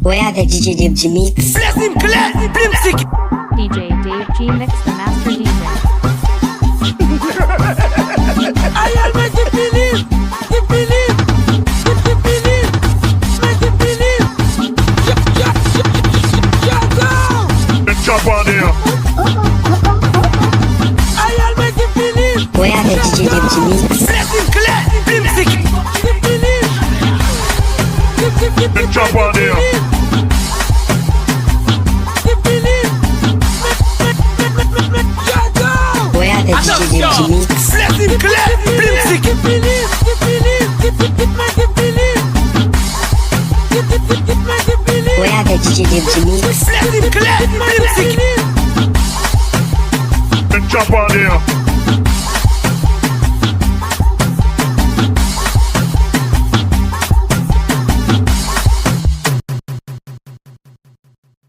Where the DJ Dave-Gmix. Bless him, clear, blim sick. DJ Dave-Gmix, the master DJ. Ariel, make it believe, it believe, it believe, make it believe. Jetow. The chop on here. Ariel, make it believe. Where the DJ Dave-Gmix. Bless him, clear, blim sick. It believe. The chop on here. Where the DJ Dave-Gmix. Bless him, clear, blim sick. It believe, it believe, it make it believe. It make it believe. Where the DJ Dave-Gmix. Bless him, clear, blim sick. The chop on here.